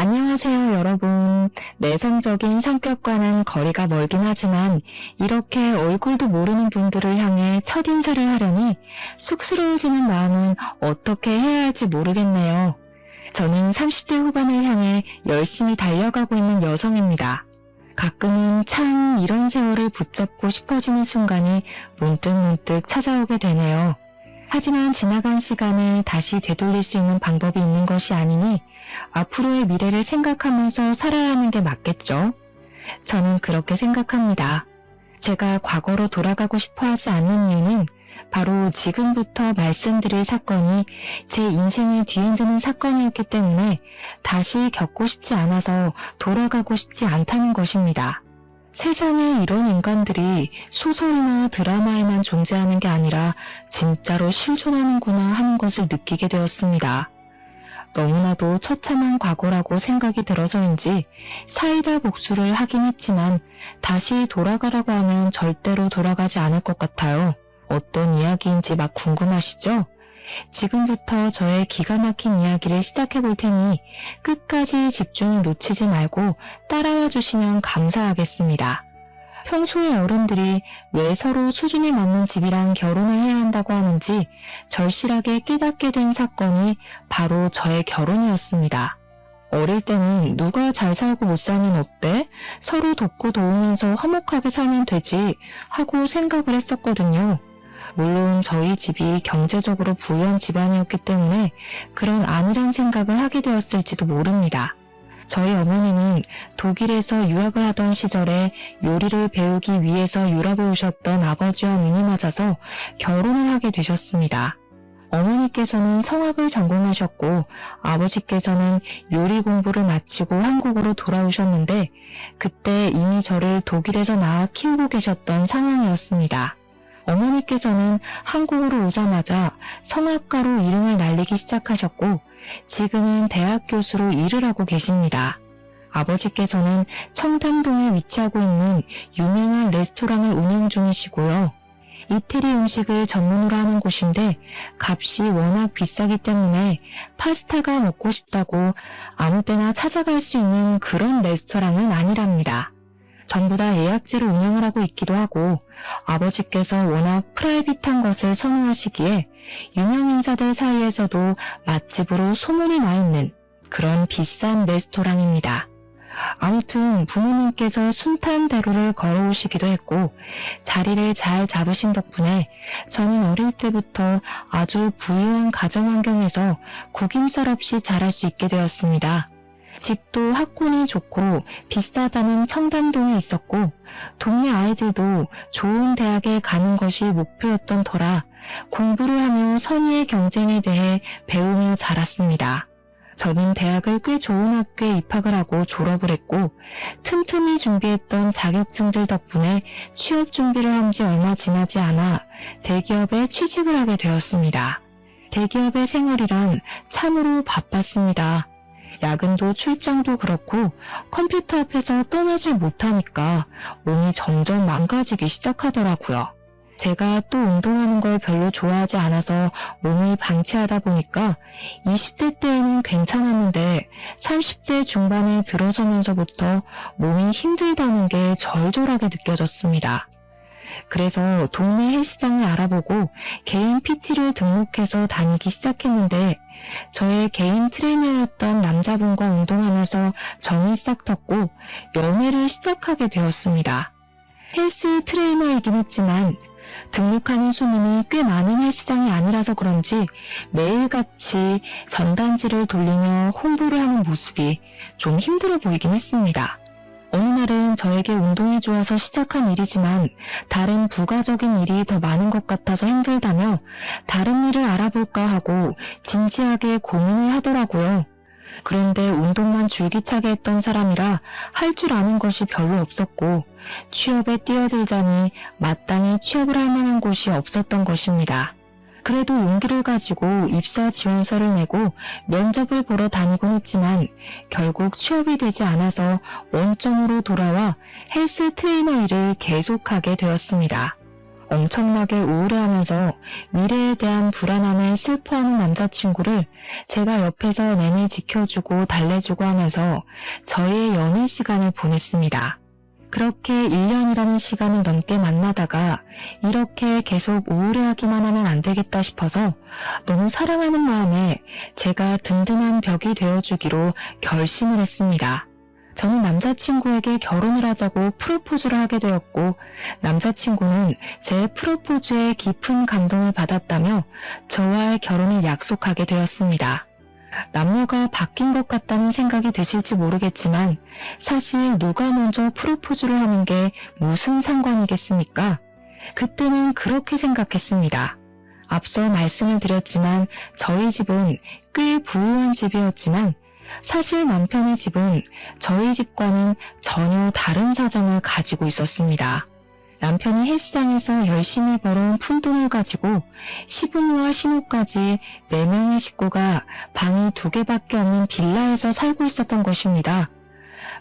안녕하세요, 여러분. 내성적인 성격과는 거리가 멀긴 하지만 이렇게 얼굴도 모르는 분들을 향해 첫인사를 하려니 쑥스러워지는 마음은 어떻게 해야 할지 모르겠네요. 저는 30대 후반을 향해 열심히 달려가고 있는 여성입니다. 가끔은 참 이런 세월을 붙잡고 싶어지는 순간이 문득문득 찾아오게 되네요. 하지만 지나간 시간을 다시 되돌릴 수 있는 방법이 있는 것이 아니니 앞으로의 미래를 생각하면서 살아야 하는 게 맞겠죠? 저는 그렇게 생각합니다. 제가 과거로 돌아가고 싶어 하지 않는 이유는 바로 지금부터 말씀드릴 사건이 제 인생을 뒤흔드는 사건이었기 때문에 다시 겪고 싶지 않아서 돌아가고 싶지 않다는 것입니다. 세상에 이런 인간들이 소설이나 드라마에만 존재하는 게 아니라 진짜로 실존하는구나 하는 것을 느끼게 되었습니다. 너무나도 처참한 과거라고 생각이 들어서인지 사이다 복수를 하긴 했지만 다시 돌아가라고 하면 절대로 돌아가지 않을 것 같아요. 어떤 이야기인지 막 궁금하시죠? 지금부터 저의 기가 막힌 이야기를 시작해 볼 테니 끝까지 집중을 놓치지 말고 따라와 주시면 감사하겠습니다. 평소에 어른들이 왜 서로 수준에 맞는 집이랑 결혼을 해야 한다고 하는지 절실하게 깨닫게 된 사건이 바로 저의 결혼이었습니다. 어릴 때는 누가 잘 살고 못 살면 어때? 서로 돕고 도우면서 화목하게 살면 되지 하고 생각을 했었거든요. 물론 저희 집이 경제적으로 부유한 집안이었기 때문에 그런 안일한 생각을 하게 되었을지도 모릅니다. 저희 어머니는 독일에서 유학을 하던 시절에 요리를 배우기 위해서 유럽에 오셨던 아버지와 눈이 맞아서 결혼을 하게 되셨습니다. 어머니께서는 성악을 전공하셨고 아버지께서는 요리 공부를 마치고 한국으로 돌아오셨는데 그때 이미 저를 독일에서 낳아 키우고 계셨던 상황이었습니다. 어머니께서는 한국으로 오자마자 성악가로 이름을 날리기 시작하셨고 지금은 대학 교수로 일을 하고 계십니다. 아버지께서는 청담동에 위치하고 있는 유명한 레스토랑을 운영 중이시고요. 이태리 음식을 전문으로 하는 곳인데 값이 워낙 비싸기 때문에 파스타가 먹고 싶다고 아무 때나 찾아갈 수 있는 그런 레스토랑은 아니랍니다. 전부 다 예약제로 운영을 하고 있기도 하고 아버지께서 워낙 프라이빗한 것을 선호하시기에 유명 인사들 사이에서도 맛집으로 소문이 나 있는 그런 비싼 레스토랑입니다. 아무튼 부모님께서 순탄대로를 걸어오시기도 했고 자리를 잘 잡으신 덕분에 저는 어릴 때부터 아주 부유한 가정 환경에서 구김살 없이 자랄 수 있게 되었습니다. 집도 학군이 좋고 비싸다는 청담동에 있었고 동네 아이들도 좋은 대학에 가는 것이 목표였던 터라 공부를 하며 선의의 경쟁에 대해 배우며 자랐습니다. 저는 대학을 꽤 좋은 학교에 입학을 하고 졸업을 했고 틈틈이 준비했던 자격증들 덕분에 취업 준비를 한 지 얼마 지나지 않아 대기업에 취직을 하게 되었습니다. 대기업의 생활이란 참으로 바빴습니다. 야근도 출장도 그렇고 컴퓨터 앞에서 떠나질 못하니까 몸이 점점 망가지기 시작하더라고요. 제가 또 운동하는 걸 별로 좋아하지 않아서 몸을 방치하다 보니까 20대 때에는 괜찮았는데 30대 중반에 들어서면서부터 몸이 힘들다는 게 절절하게 느껴졌습니다. 그래서 동네 헬스장을 알아보고 개인 PT를 등록해서 다니기 시작했는데 저의 개인 트레이너였던 남자분과 운동하면서 정이 싹 텄고 연애를 시작하게 되었습니다. 헬스 트레이너이긴 했지만 등록하는 손님이 꽤 많은 헬스장이 아니라서 그런지 매일같이 전단지를 돌리며 홍보를 하는 모습이 좀 힘들어 보이긴 했습니다. 어느 날은 저에게 운동이 좋아서 시작한 일이지만 다른 부가적인 일이 더 많은 것 같아서 힘들다며 다른 일을 알아볼까 하고 진지하게 고민을 하더라고요. 그런데 운동만 줄기차게 했던 사람이라 할 줄 아는 것이 별로 없었고 취업에 뛰어들자니 마땅히 취업을 할 만한 곳이 없었던 것입니다. 그래도 용기를 가지고 입사 지원서를 내고 면접을 보러 다니곤 했지만 결국 취업이 되지 않아서 원점으로 돌아와 헬스 트레이너 일을 계속하게 되었습니다. 엄청나게 우울해하면서 미래에 대한 불안함에 슬퍼하는 남자친구를 제가 옆에서 내내 지켜주고 달래주고 하면서 저의 연애 시간을 보냈습니다. 그렇게 1년이라는 시간을 넘게 만나다가 이렇게 계속 우울해하기만 하면 안 되겠다 싶어서 너무 사랑하는 마음에 제가 든든한 벽이 되어주기로 결심을 했습니다. 저는 남자친구에게 결혼을 하자고 프로포즈를 하게 되었고 남자친구는 제 프로포즈에 깊은 감동을 받았다며 저와의 결혼을 약속하게 되었습니다. 남녀가 바뀐 것 같다는 생각이 드실지 모르겠지만 사실 누가 먼저 프로포즈를 하는 게 무슨 상관이겠습니까? 그때는 그렇게 생각했습니다. 앞서 말씀을 드렸지만 저희 집은 꽤 부유한 집이었지만 사실 남편의 집은 저희 집과는 전혀 다른 사정을 가지고 있었습니다. 남편이 헬스장에서 열심히 벌어온 푼돈을 가지고 시부모와 시누까지 4명의 식구가 방이 2개밖에 없는 빌라에서 살고 있었던 것입니다.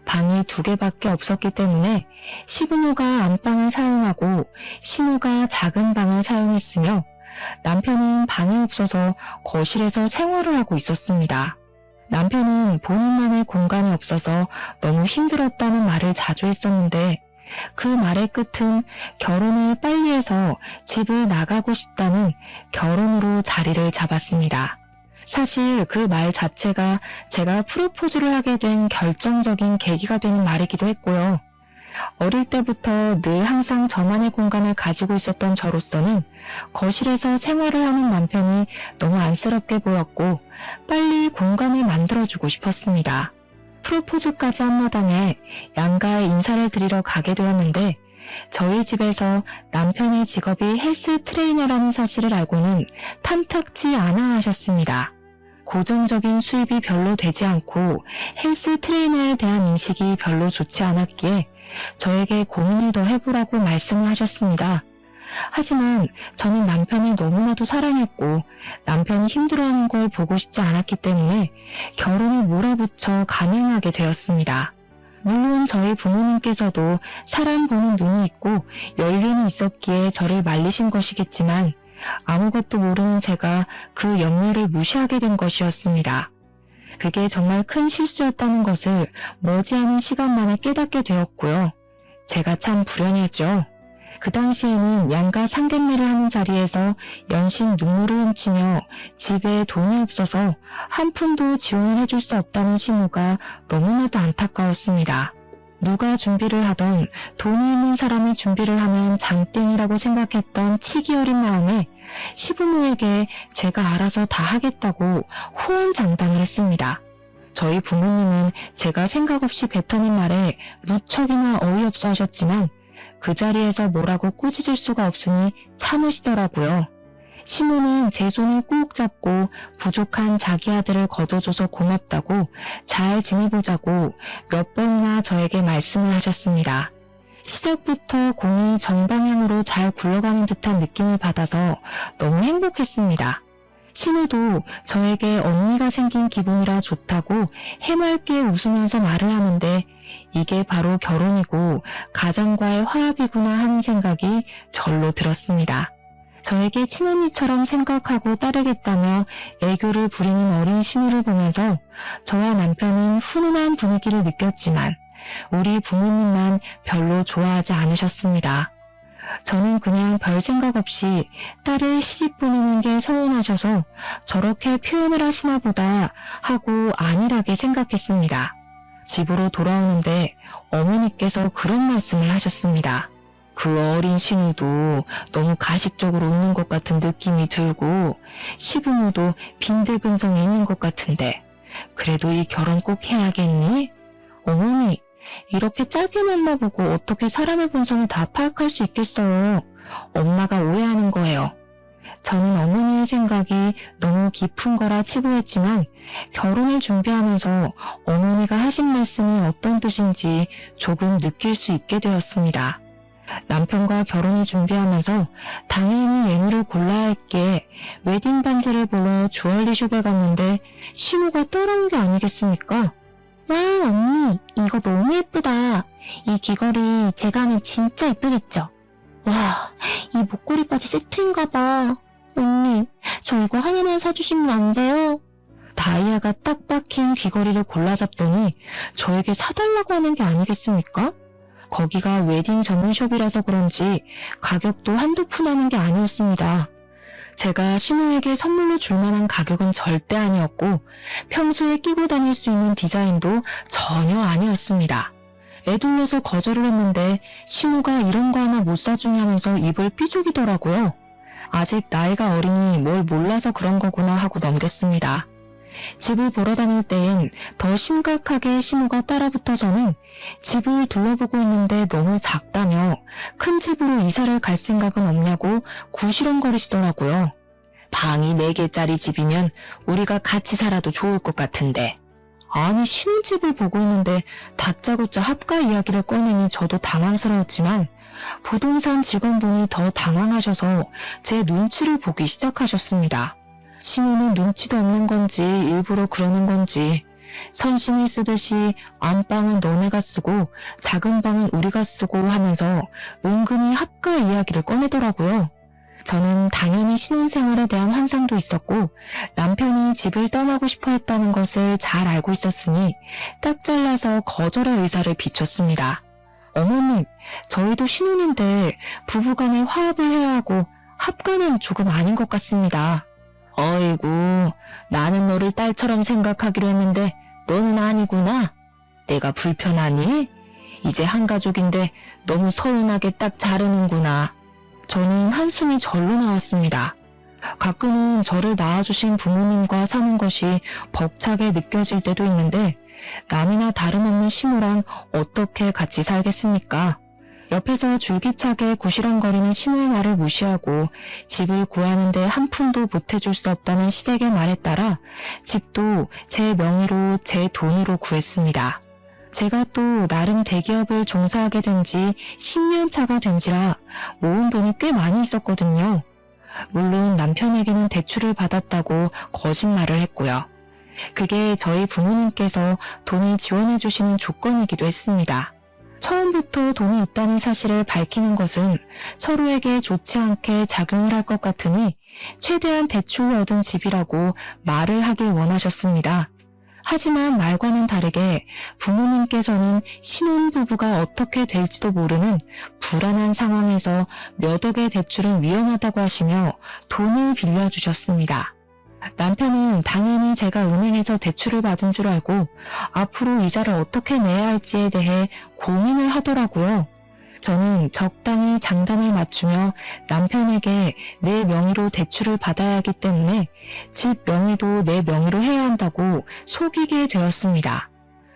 방이 2개밖에 없었기 때문에 시부모가 안방을 사용하고 시누가 작은 방을 사용했으며 남편은 방이 없어서 거실에서 생활을 하고 있었습니다. 남편은 본인만의 공간이 없어서 너무 힘들었다는 말을 자주 했었는데 그 말의 끝은 결혼을 빨리 해서 집을 나가고 싶다는 결혼으로 자리를 잡았습니다. 사실 그 말 자체가 제가 프로포즈를 하게 된 결정적인 계기가 되는 말이기도 했고요. 어릴 때부터 늘 항상 저만의 공간을 가지고 있었던 저로서는 거실에서 생활을 하는 남편이 너무 안쓰럽게 보였고 빨리 공간을 만들어주고 싶었습니다. 프로포즈까지 한 마당에 양가에 인사를 드리러 가게 되었는데 저희 집에서 남편의 직업이 헬스 트레이너라는 사실을 알고는 탐탁지 않아 하셨습니다. 고정적인 수입이 별로 되지 않고 헬스 트레이너에 대한 인식이 별로 좋지 않았기에 저에게 고민을 더 해보라고 말씀을 하셨습니다. 하지만 저는 남편을 너무나도 사랑했고 남편이 힘들어하는 걸 보고 싶지 않았기 때문에 결혼을 몰아붙여 감행하게 되었습니다. 물론 저희 부모님께서도 사람 보는 눈이 있고 연륜이 있었기에 저를 말리신 것이겠지만 아무것도 모르는 제가 그 염려를 무시하게 된 것이었습니다. 그게 정말 큰 실수였다는 것을 머지않은 시간 만에 깨닫게 되었고요. 제가 참 불행했죠. 그 당시에는 양가 상견례를 하는 자리에서 연신 눈물을 훔치며 집에 돈이 없어서 한 푼도 지원을 해줄 수 없다는 시무가 너무나도 안타까웠습니다. 누가 준비를 하던 돈이 있는 사람이 준비를 하면 장땡이라고 생각했던 치기 어린 마음에 시부모에게 제가 알아서 다 하겠다고 호언장담을 했습니다. 저희 부모님은 제가 생각 없이 뱉어낸 말에 무척이나 어이없어 하셨지만 그 자리에서 뭐라고 꾸짖을 수가 없으니 참으시더라고요. 시모는 제 손을 꾹 잡고 부족한 자기 아들을 거둬줘서 고맙다고 잘 지내보자고 몇 번이나 저에게 말씀을 하셨습니다. 시작부터 공이 정방향으로 잘 굴러가는 듯한 느낌을 받아서 너무 행복했습니다. 신우도 저에게 언니가 생긴 기분이라 좋다고 해맑게 웃으면서 말을 하는데 이게 바로 결혼이고 가정과의 화합이구나 하는 생각이 절로 들었습니다. 저에게 친언니처럼 생각하고 따르겠다며 애교를 부리는 어린 신우를 보면서 저와 남편은 훈훈한 분위기를 느꼈지만 우리 부모님만 별로 좋아하지 않으셨습니다. 저는 그냥 별 생각 없이 딸을 시집 보내는 게 서운하셔서 저렇게 표현을 하시나 보다 하고 안일하게 생각했습니다. 집으로 돌아오는데 어머니께서 그런 말씀을 하셨습니다. 그 어린 신우도 너무 가식적으로 웃는 것 같은 느낌이 들고 시부모도 빈대근성이 있는 것 같은데 그래도 이 결혼 꼭 해야겠니? 어머니, 이렇게 짧게 만나보고 어떻게 사람의 본성을 다 파악할 수 있겠어요. 엄마가 오해하는 거예요. 저는 어머니의 생각이 너무 깊은 거라 치부했지만 결혼을 준비하면서 어머니가 하신 말씀이 어떤 뜻인지 조금 느낄 수 있게 되었습니다. 남편과 결혼을 준비하면서 당연히 예물을 골라야 했기에 웨딩 반지를 보러 주얼리숍에 갔는데 신우가 따라온 게 아니겠습니까? 와, 언니, 이거 너무 예쁘다. 이 귀걸이 제가 하면 진짜 예쁘겠죠? 와, 이 목걸이까지 세트인가 봐. 언니, 저 이거 하나만 사주시면 안 돼요? 다이아가 딱 박힌 귀걸이를 골라 잡더니 저에게 사달라고 하는 게 아니겠습니까? 거기가 웨딩 전문숍이라서 그런지 가격도 한두 푼 하는 게 아니었습니다. 제가 신우에게 선물로 줄 만한 가격은 절대 아니었고 평소에 끼고 다닐 수 있는 디자인도 전혀 아니었습니다. 애둘러서 거절을 했는데 신우가 이런 거 하나 못 사주냐면서 입을 삐죽이더라고요. 아직 나이가 어리니 뭘 몰라서 그런 거구나 하고 넘겼습니다. 집을 보러 다닐 때엔 더 심각하게 신우가 따라붙어서는 집을 둘러보고 있는데 너무 작다며 큰 집으로 이사를 갈 생각은 없냐고 구시렁거리시더라고요. 방이 4개짜리 집이면 우리가 같이 살아도 좋을 것 같은데. 아니 신혼집을 보고 있는데 다짜고짜 합가 이야기를 꺼내니 저도 당황스러웠지만 부동산 직원분이 더 당황하셔서 제 눈치를 보기 시작하셨습니다. 신우는 눈치도 없는 건지 일부러 그러는 건지 선심을 쓰듯이 안방은 너네가 쓰고 작은 방은 우리가 쓰고 하면서 은근히 합가 이야기를 꺼내더라고요. 저는 당연히 신혼생활에 대한 환상도 있었고 남편이 집을 떠나고 싶어 했다는 것을 잘 알고 있었으니 딱 잘라서 거절의 의사를 비췄습니다. 어머님, 저희도 신혼인데 부부간에 화합을 해야 하고 합가는 조금 아닌 것 같습니다. 어이구, 나는 너를 딸처럼 생각하기로 했는데 너는 아니구나. 내가 불편하니? 이제 한 가족인데 너무 서운하게 딱 자르는구나. 저는 한숨이 절로 나왔습니다. 가끔은 저를 낳아주신 부모님과 사는 것이 벅차게 느껴질 때도 있는데 남이나 다름없는 시무랑 어떻게 같이 살겠습니까? 옆에서 줄기차게 구시렁거리는 시무의 말을 무시하고 집을 구하는데 한 푼도 보태줄 수 없다는 시댁의 말에 따라 집도 제 명의로 제 돈으로 구했습니다. 제가 또 나름 대기업을 종사하게 된 지 10년 차가 된지라 모은 돈이 꽤 많이 있었거든요. 물론 남편에게는 대출을 받았다고 거짓말을 했고요. 그게 저희 부모님께서 돈을 지원해 주시는 조건이기도 했습니다. 처음부터 돈이 있다는 사실을 밝히는 것은 서로에게 좋지 않게 작용을 할 것 같으니 최대한 대출을 얻은 집이라고 말을 하길 원하셨습니다. 하지만 말과는 다르게 부모님께서는 신혼부부가 어떻게 될지도 모르는 불안한 상황에서 몇 억의 대출은 위험하다고 하시며 돈을 빌려주셨습니다. 남편은 당연히 제가 은행에서 대출을 받은 줄 알고 앞으로 이자를 어떻게 내야 할지에 대해 고민을 하더라고요. 저는 적당히 장단을 맞추며 남편에게 내 명의로 대출을 받아야 하기 때문에 집 명의도 내 명의로 해야 한다고 속이게 되었습니다.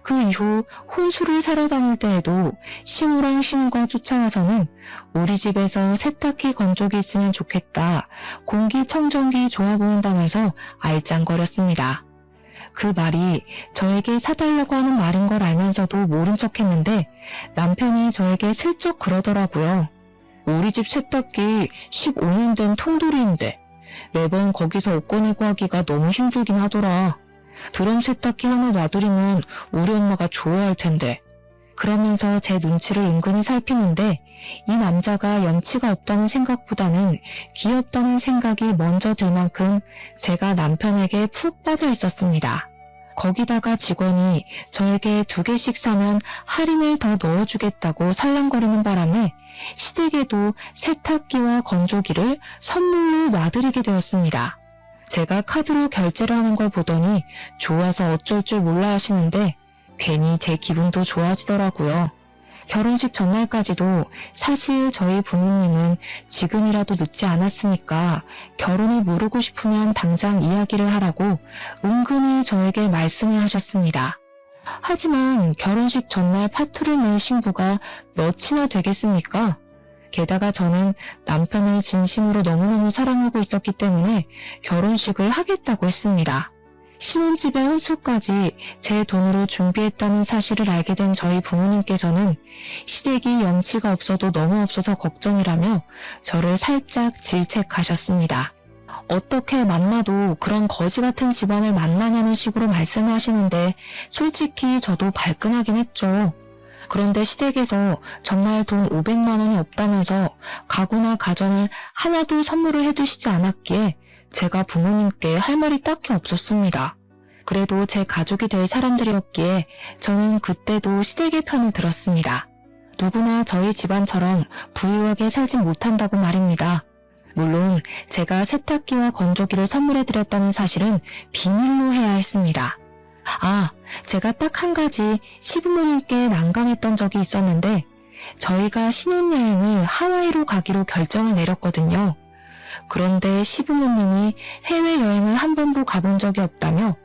그 이후 혼수를 사러 다닐 때에도 시무랑 신우가 쫓아와서는 우리 집에서 세탁기 건조기 있으면 좋겠다, 공기청정기 좋아 보인다면서 알짱거렸습니다. 그 말이 저에게 사달라고 하는 말인 걸 알면서도 모른 척 했는데 남편이 저에게 슬쩍 그러더라고요. 우리 집 세탁기 15년 된 통돌이인데 매번 거기서 옷 꺼내고 하기가 너무 힘들긴 하더라. 드럼 세탁기 하나 놔두리면 우리 엄마가 좋아할 텐데. 그러면서 제 눈치를 은근히 살피는데 이 남자가 염치가 없다는 생각보다는 귀엽다는 생각이 먼저 들 만큼 제가 남편에게 푹 빠져 있었습니다. 거기다가 직원이 저에게 2개씩 사면 할인을 더 넣어주겠다고 살랑거리는 바람에 시댁에도 세탁기와 건조기를 선물로 놔드리게 되었습니다. 제가 카드로 결제를 하는 걸 보더니 좋아서 어쩔 줄 몰라 하시는데 괜히 제 기분도 좋아지더라고요. 결혼식 전날까지도 사실 저희 부모님은 지금이라도 늦지 않았으니까 결혼을 미루고 싶으면 당장 이야기를 하라고 은근히 저에게 말씀을 하셨습니다. 하지만 결혼식 전날 파투를 낼 신부가 몇이나 되겠습니까? 게다가 저는 남편을 진심으로 너무너무 사랑하고 있었기 때문에 결혼식을 하겠다고 했습니다. 신혼집의 혼수까지 제 돈으로 준비했다는 사실을 알게 된 저희 부모님께서는 시댁이 염치가 없어도 너무 없어서 걱정이라며 저를 살짝 질책하셨습니다. 어떻게 만나도 그런 거지 같은 집안을 만나냐는 식으로 말씀을 하시는데 솔직히 저도 발끈하긴 했죠. 그런데 시댁에서 정말 돈 500만 원이 없다면서 가구나 가전을 하나도 선물을 해주시지 않았기에 제가 부모님께 할 말이 딱히 없었습니다. 그래도 제 가족이 될 사람들이었기에 저는 그때도 시댁의 편을 들었습니다. 누구나 저희 집안처럼 부유하게 살진 못한다고 말입니다. 물론 제가 세탁기와 건조기를 선물해드렸다는 사실은 비밀로 해야 했습니다. 제가 딱 한 가지 시부모님께 난감했던 적이 있었는데 저희가 신혼여행을 하와이로 가기로 결정을 내렸거든요. 그런데 시부모님이 해외여행을 한 번도 가본 적이 없다며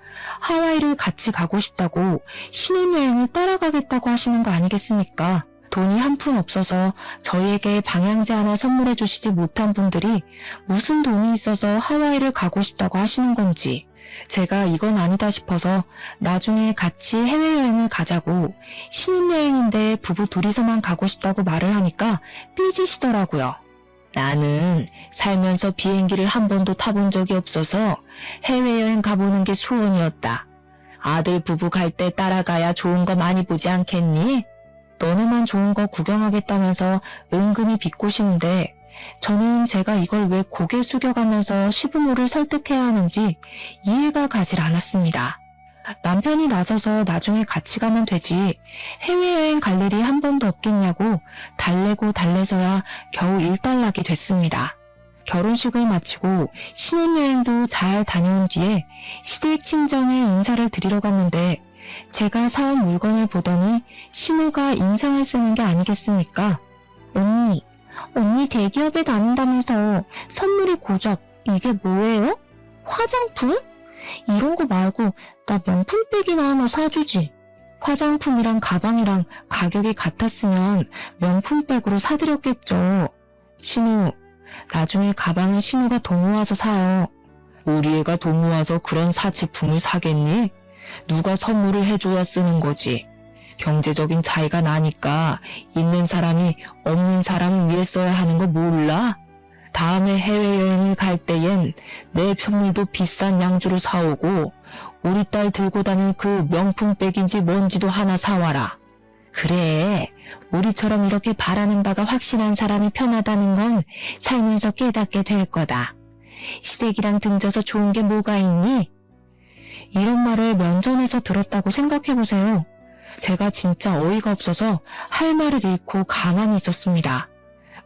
하와이를 같이 가고 싶다고 신혼여행을 따라가겠다고 하시는 거 아니겠습니까? 돈이 한 푼 없어서 저희에게 방향제 하나 선물해 주시지 못한 분들이 무슨 돈이 있어서 하와이를 가고 싶다고 하시는 건지 제가 이건 아니다 싶어서 나중에 같이 해외여행을 가자고 신혼여행인데 부부 둘이서만 가고 싶다고 말을 하니까 삐지시더라고요. 나는 살면서 비행기를 한 번도 타본 적이 없어서 해외여행 가보는 게 소원이었다. 아들 부부 갈 때 따라가야 좋은 거 많이 보지 않겠니? 너네만 좋은 거 구경하겠다면서 은근히 비꼬시는데 저는 제가 이걸 왜 고개 숙여가면서 시부모를 설득해야 하는지 이해가 가질 않았습니다. 남편이 나서서 나중에 같이 가면 되지 해외여행 갈 일이 한 번도 없겠냐고 달래고 달래서야 겨우 일단락이 됐습니다. 결혼식을 마치고 신혼여행도 잘 다녀온 뒤에 시댁 친정에 인사를 드리러 갔는데 제가 사온 물건을 보더니 신우가 인상을 쓰는 게 아니겠습니까? 언니 대기업에 다닌다면서 선물이 고작 이게 뭐예요? 화장품? 이런 거 말고 나 명품백이나 하나 사주지. 화장품이랑 가방이랑 가격이 같았으면 명품백으로 사드렸겠죠. 신우, 나중에 가방은 신우가 돈 모아서 사요. 우리 애가 돈 모아서 그런 사치품을 사겠니? 누가 선물을 해줘야 쓰는 거지. 경제적인 차이가 나니까 있는 사람이 없는 사람을 위해 써야 하는 거 몰라? 다음에 해외여행을 갈 때엔 내 선물도 비싼 양주로 사오고 우리 딸 들고 다닐 그 명품백인지 뭔지도 하나 사와라. 그래, 우리처럼 이렇게 바라는 바가 확실한 사람이 편하다는 건 살면서 깨닫게 될 거다. 시댁이랑 등져서 좋은 게 뭐가 있니? 이런 말을 면전에서 들었다고 생각해보세요. 제가 진짜 어이가 없어서 할 말을 잃고 가만히 있었습니다.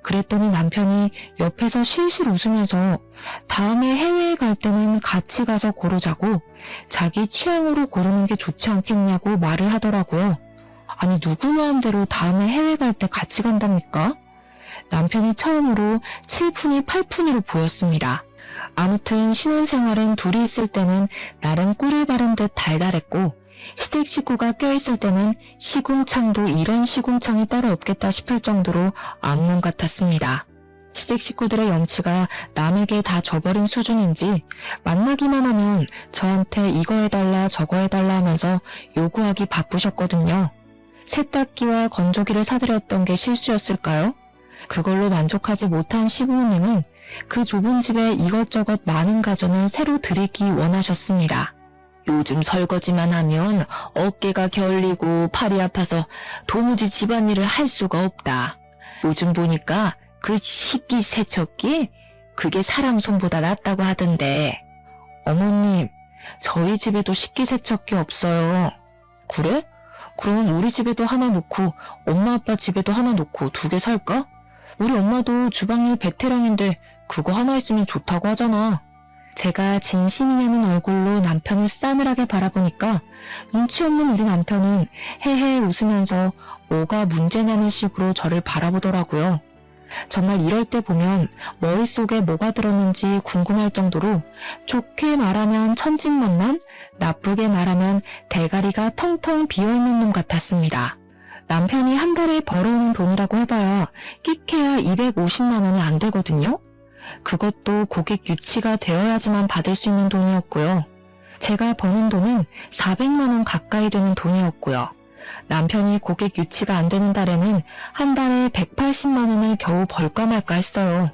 그랬더니 남편이 옆에서 실실 웃으면서 다음에 해외에 갈 때는 같이 가서 고르자고 자기 취향으로 고르는 게 좋지 않겠냐고 말을 하더라고요. 아니 누구 마음대로 다음에 해외 갈 때 같이 간답니까? 남편이 처음으로 7푼이 8푼으로 보였습니다. 아무튼 신혼생활은 둘이 있을 때는 나름 꿀을 바른 듯 달달했고 시댁 식구가 껴있을 때는 시궁창도 이런 시궁창이 따로 없겠다 싶을 정도로 악몽 같았습니다. 시댁 식구들의 염치가 남에게 다 져버린 수준인지 만나기만 하면 저한테 이거 해달라 저거 해달라 하면서 요구하기 바쁘셨거든요. 세탁기와 건조기를 사드렸던 게 실수였을까요? 그걸로 만족하지 못한 시부모님은 그 좁은 집에 이것저것 많은 가전을 새로 들이기 원하셨습니다. 요즘 설거지만 하면 어깨가 결리고 팔이 아파서 도무지 집안일을 할 수가 없다. 요즘 보니까 그 식기세척기? 그게 사람 손보다 낫다고 하던데. 어머님, 저희 집에도 식기세척기 없어요. 그래? 그럼 우리 집에도 하나 놓고 엄마 아빠 집에도 하나 놓고 2개 살까? 우리 엄마도 주방일 베테랑인데 그거 하나 있으면 좋다고 하잖아. 제가 진심이냐는 얼굴로 남편을 싸늘하게 바라보니까 눈치 없는 우리 남편은 헤헤 웃으면서 뭐가 문제냐는 식으로 저를 바라보더라고요. 정말 이럴 때 보면 머릿속에 뭐가 들었는지 궁금할 정도로 좋게 말하면 천진난만, 나쁘게 말하면 대가리가 텅텅 비어있는 놈 같았습니다. 남편이 한 달에 벌어오는 돈이라고 해봐야 끼케야 250만 원이 안 되거든요. 그것도 고객 유치가 되어야지만 받을 수 있는 돈이었고요. 제가 버는 돈은 400만 원 가까이 되는 돈이었고요. 남편이 고객 유치가 안 되는 달에는 한 달에 180만 원을 겨우 벌까 말까 했어요.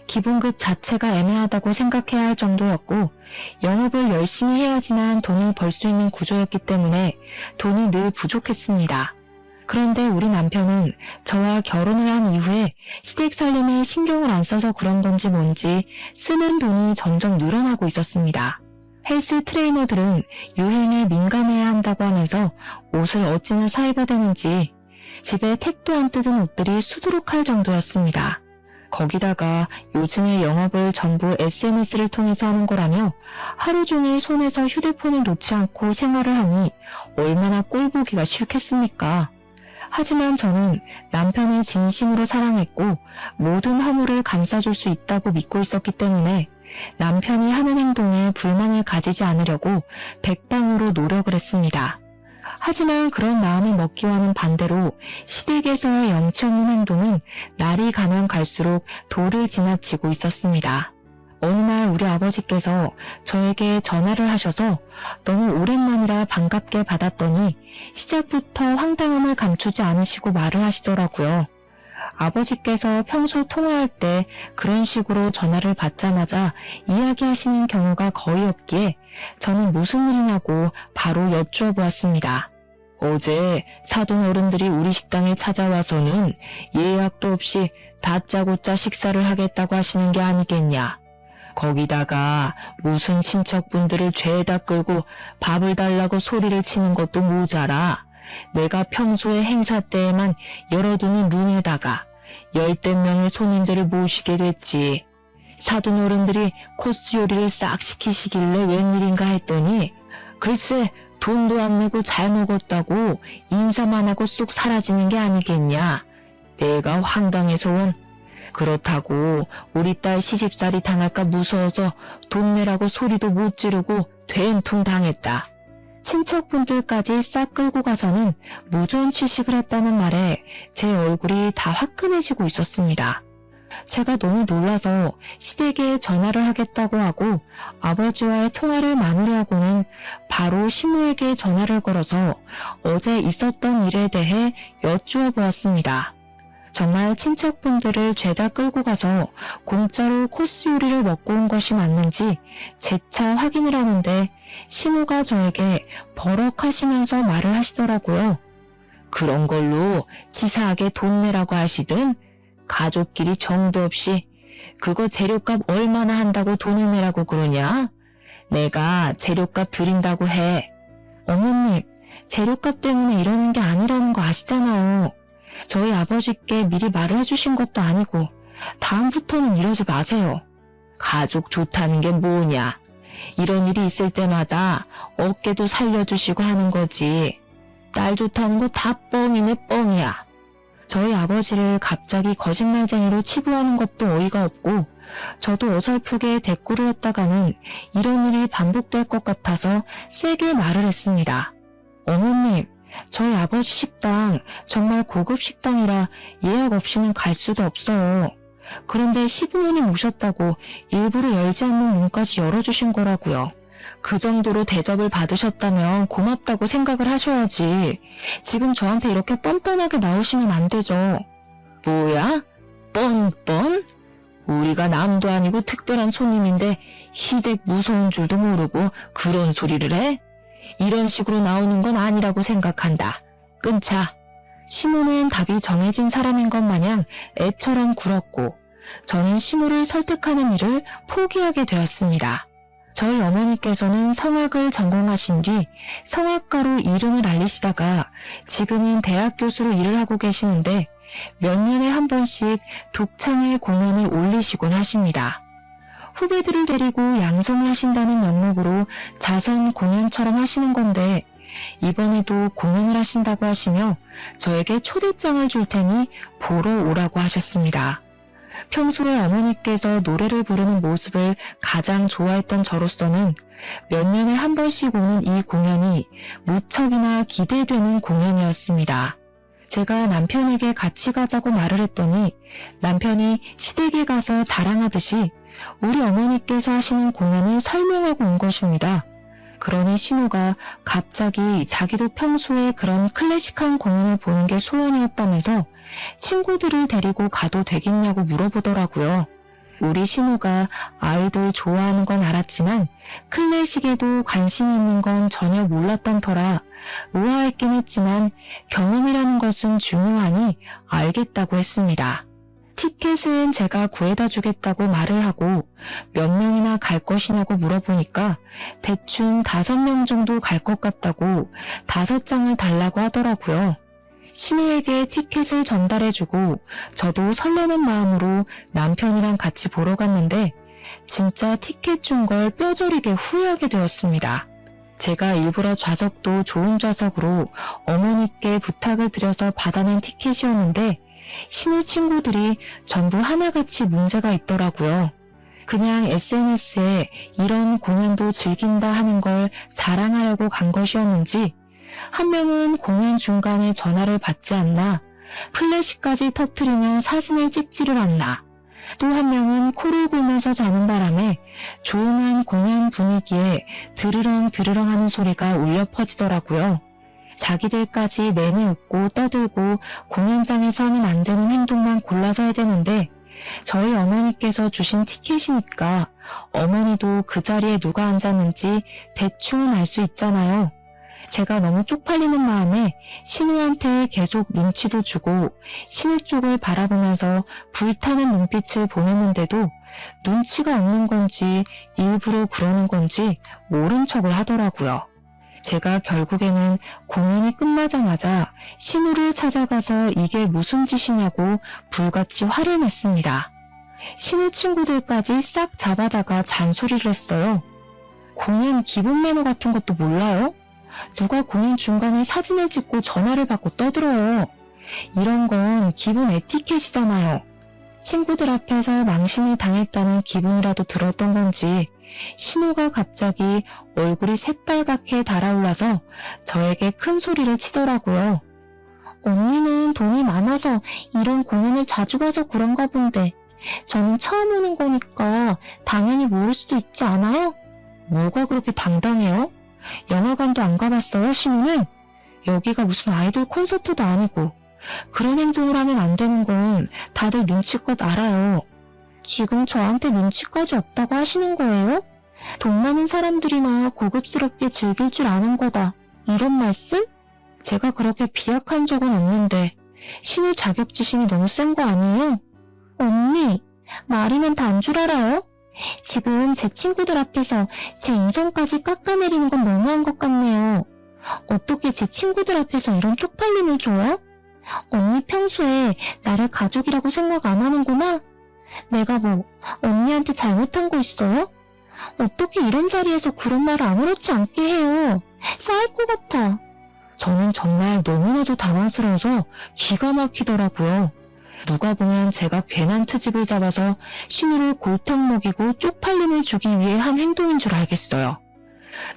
기본급 자체가 애매하다고 생각해야 할 정도였고 영업을 열심히 해야지만 돈을 벌 수 있는 구조였기 때문에 돈이 늘 부족했습니다. 그런데 우리 남편은 저와 결혼을 한 이후에 시댁 살림에 신경을 안 써서 그런 건지 뭔지 쓰는 돈이 점점 늘어나고 있었습니다. 헬스 트레이너들은 유행에 민감해야 한다고 하면서 옷을 어찌나 사 입어야 되는지 집에 택도 안 뜯은 옷들이 수두룩할 정도였습니다. 거기다가 요즘의 영업을 전부 SNS를 통해서 하는 거라며 하루 종일 손에서 휴대폰을 놓지 않고 생활을 하니 얼마나 꼴보기가 싫겠습니까? 하지만 저는 남편을 진심으로 사랑했고 모든 허물을 감싸줄 수 있다고 믿고 있었기 때문에 남편이 하는 행동에 불만을 가지지 않으려고 백방으로 노력을 했습니다. 하지만 그런 마음이 먹기와는 반대로 시댁에서의 염치 없는 행동은 날이 가면 갈수록 도를 지나치고 있었습니다. 어느 날 우리 아버지께서 저에게 전화를 하셔서 너무 오랜만이라 반갑게 받았더니 시작부터 황당함을 감추지 않으시고 말을 하시더라고요. 아버지께서 평소 통화할 때 그런 식으로 전화를 받자마자 이야기하시는 경우가 거의 없기에 저는 무슨 일이냐고 바로 여쭈어 보았습니다. 어제 사돈 어른들이 우리 식당에 찾아와서는 예약도 없이 다짜고짜 식사를 하겠다고 하시는 게 아니겠냐. 거기다가 무슨 친척분들을 죄다 끌고 밥을 달라고 소리를 치는 것도 모자라. 내가 평소에 행사 때에만 열어두는 룸에다가 10대 명의 손님들을 모시게 됐지. 사돈 어른들이 코스 요리를 싹 시키시길래 웬일인가 했더니 글쎄 돈도 안 내고 잘 먹었다고 인사만 하고 쏙 사라지는 게 아니겠냐. 내가 황당해서 원. 그렇다고 우리 딸 시집살이 당할까 무서워서 돈 내라고 소리도 못 지르고 된통 당했다. 친척분들까지 싹 끌고 가서는 무전 취식을 했다는 말에 제 얼굴이 다 화끈해지고 있었습니다. 제가 너무 놀라서 시댁에 전화를 하겠다고 하고 아버지와의 통화를 마무리하고는 바로 시모에게 전화를 걸어서 어제 있었던 일에 대해 여쭈어 보았습니다. 정말 친척분들을 죄다 끌고 가서 공짜로 코스 요리를 먹고 온 것이 맞는지 재차 확인을 하는데 시모가 저에게 버럭하시면서 말을 하시더라고요. 그런 걸로 치사하게 돈 내라고 하시든 가족끼리 정도 없이 그거 재료값 얼마나 한다고 돈을 내라고 그러냐? 내가 재료값 드린다고 해. 어머님, 재료값 때문에 이러는 게 아니라는 거 아시잖아요. 저희 아버지께 미리 말을 해주신 것도 아니고 다음부터는 이러지 마세요. 가족 좋다는 게 뭐냐? 이런 일이 있을 때마다 어깨도 살려주시고 하는 거지. 딸 좋다는 거 다 뻥이네 뻥이야. 저희 아버지를 갑자기 거짓말쟁이로 치부하는 것도 어이가 없고 저도 어설프게 대꾸를 했다가는 이런 일이 반복될 것 같아서 세게 말을 했습니다. 어머님, 저희 아버지 식당 정말 고급 식당이라 예약 없이는 갈 수도 없어요. 그런데 시부모님 오셨다고 일부러 열지 않는 문까지 열어주신 거라고요. 그 정도로 대접을 받으셨다면 고맙다고 생각을 하셔야지. 지금 저한테 이렇게 뻔뻔하게 나오시면 안 되죠. 뭐야? 뻔뻔? 우리가 남도 아니고 특별한 손님인데 시댁 무서운 줄도 모르고 그런 소리를 해? 이런 식으로 나오는 건 아니라고 생각한다. 끊자. 시모는 답이 정해진 사람인 것 마냥 애처럼 굴었고 저는 시모를 설득하는 일을 포기하게 되었습니다. 저희 어머니께서는 성악을 전공하신 뒤 성악가로 이름을 알리시다가 지금은 대학 교수로 일을 하고 계시는데 몇 년에 한 번씩 독창회 공연을 올리시곤 하십니다. 후배들을 데리고 양성을 하신다는 명목으로 자선 공연처럼 하시는 건데 이번에도 공연을 하신다고 하시며 저에게 초대장을 줄 테니 보러 오라고 하셨습니다. 평소에 어머니께서 노래를 부르는 모습을 가장 좋아했던 저로서는 몇 년에 한 번씩 오는 이 공연이 무척이나 기대되는 공연이었습니다. 제가 남편에게 같이 가자고 말을 했더니 남편이 시댁에 가서 자랑하듯이 우리 어머니께서 하시는 공연을 설명하고 온 것입니다. 그러니 신우가 갑자기 자기도 평소에 그런 클래식한 공연을 보는 게 소원이었다면서 친구들을 데리고 가도 되겠냐고 물어보더라고요. 우리 신우가 아이돌 좋아하는 건 알았지만 클래식에도 관심이 있는 건 전혀 몰랐던 터라 의아했긴 했지만 경험이라는 것은 중요하니 알겠다고 했습니다. 티켓은 제가 구해다 주겠다고 말을 하고 몇 명이나 갈 것이냐고 물어보니까 대충 5명 정도 갈 것 같다고 5장을 달라고 하더라고요. 신우에게 티켓을 전달해주고 저도 설레는 마음으로 남편이랑 같이 보러 갔는데 진짜 티켓 준 걸 뼈저리게 후회하게 되었습니다. 제가 일부러 좌석도 좋은 좌석으로 어머니께 부탁을 드려서 받아낸 티켓이었는데 신우 친구들이 전부 하나같이 문제가 있더라고요. 그냥 SNS에 이런 공연도 즐긴다 하는 걸 자랑하려고 간 것이었는지 한 명은 공연 중간에 전화를 받지 않나, 플래시까지 터트리며 사진을 찍지를 않나, 또 한 명은 코를 골면서 자는 바람에 조용한 공연 분위기에 드르렁 드르렁 하는 소리가 울려 퍼지더라고요. 자기들까지 내내 웃고 떠들고 공연장에서 하면 안 되는 행동만 골라서 해야 되는데 저희 어머니께서 주신 티켓이니까 어머니도 그 자리에 누가 앉았는지 대충은 알 수 있잖아요. 제가 너무 쪽팔리는 마음에 신우한테 계속 눈치도 주고 신우 쪽을 바라보면서 불타는 눈빛을 보냈는데도 눈치가 없는 건지 일부러 그러는 건지 모른 척을 하더라고요. 제가 결국에는 공연이 끝나자마자 신우를 찾아가서 이게 무슨 짓이냐고 불같이 화를 냈습니다. 신우 친구들까지 싹 잡아다가 잔소리를 했어요. 공연 기본 매너 같은 것도 몰라요? 누가 공연 중간에 사진을 찍고 전화를 받고 떠들어요. 이런 건 기본 에티켓이잖아요. 친구들 앞에서 망신을 당했다는 기분이라도 들었던 건지 신우가 갑자기 얼굴이 새빨갛게 달아올라서 저에게 큰 소리를 치더라고요. 언니는 돈이 많아서 이런 공연을 자주 가서 그런가 본데 저는 처음 오는 거니까 당연히 모를 수도 있지 않아요? 뭐가 그렇게 당당해요? 영화관도 안 가봤어요, 신우는? 여기가 무슨 아이돌 콘서트도 아니고 그런 행동을 하면 안 되는 건 다들 눈치껏 알아요. 지금 저한테 눈치까지 없다고 하시는 거예요? 돈 많은 사람들이나 고급스럽게 즐길 줄 아는 거다. 이런 말씀? 제가 그렇게 비약한 적은 없는데 신우 자격지심이 너무 센 거 아니에요? 언니, 말이면 단 줄 알아요? 지금 제 친구들 앞에서 제 인성까지 깎아내리는 건 너무한 것 같네요. 어떻게 제 친구들 앞에서 이런 쪽팔림을 줘요? 언니 평소에 나를 가족이라고 생각 안 하는구나? 내가 뭐 언니한테 잘못한 거 있어요? 어떻게 이런 자리에서 그런 말을 아무렇지 않게 해요? 싸울 것 같아. 저는 정말 너무나도 당황스러워서 기가 막히더라고요. 누가 보면 제가 괜한 트집을 잡아서 신우를 골탕 먹이고 쪽팔림을 주기 위해 한 행동인 줄 알겠어요.